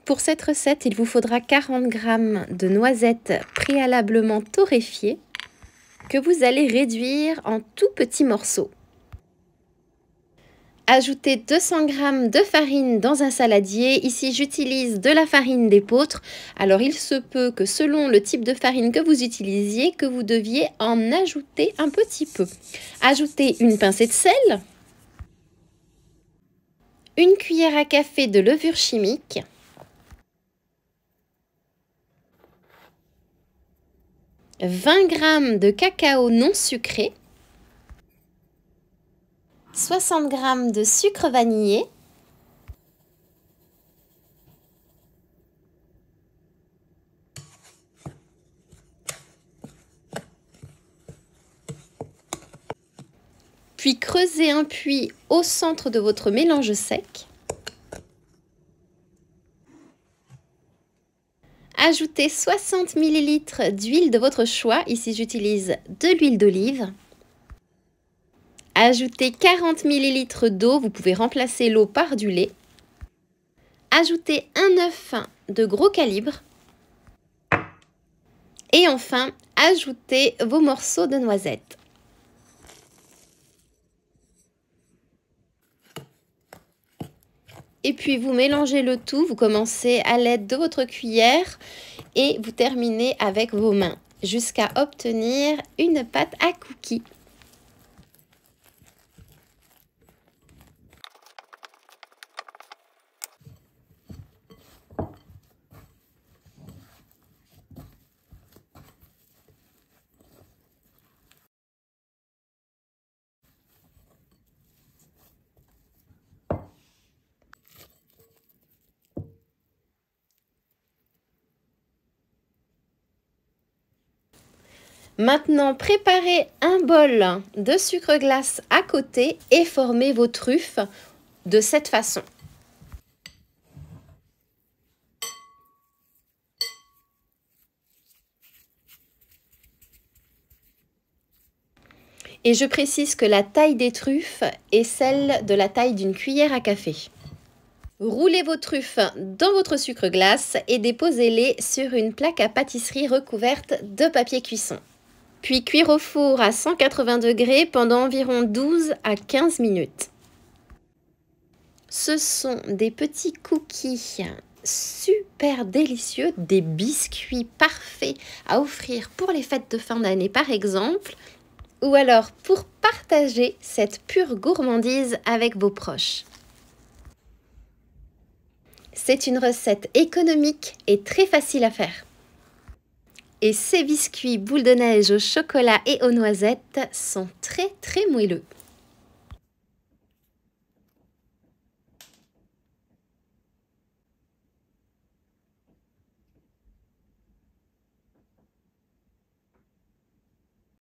Pour cette recette, il vous faudra 40 g de noisettes préalablement torréfiées que vous allez réduire en tout petits morceaux. Ajoutez 200 g de farine dans un saladier. Ici, j'utilise de la farine d'épeautre. Alors, il se peut que selon le type de farine que vous utilisiez, que vous deviez en ajouter un petit peu. Ajoutez une pincée de sel, une cuillère à café de levure chimique, « 20 g de cacao non sucré, 60 g de sucre vanillé, puis creusez un puits au centre de votre mélange sec. Ajoutez 60 ml d'huile de votre choix. Ici, j'utilise de l'huile d'olive. Ajoutez 40 ml d'eau. Vous pouvez remplacer l'eau par du lait. Ajoutez un œuf de gros calibre. Et enfin, ajoutez vos morceaux de noisettes. Et puis vous mélangez le tout, vous commencez à l'aide de votre cuillère et vous terminez avec vos mains jusqu'à obtenir une pâte à cookies. Maintenant, préparez un bol de sucre glace à côté et formez vos truffes de cette façon. Et je précise que la taille des truffes est celle de la taille d'une cuillère à café. Roulez vos truffes dans votre sucre glace et déposez-les sur une plaque à pâtisserie recouverte de papier cuisson. Puis cuire au four à 180 degrés pendant environ 12 à 15 minutes. Ce sont des petits cookies super délicieux, des biscuits parfaits à offrir pour les fêtes de fin d'année par exemple, ou alors pour partager cette pure gourmandise avec vos proches. C'est une recette économique et très facile à faire. Et ces biscuits boules de neige au chocolat et aux noisettes sont très moelleux.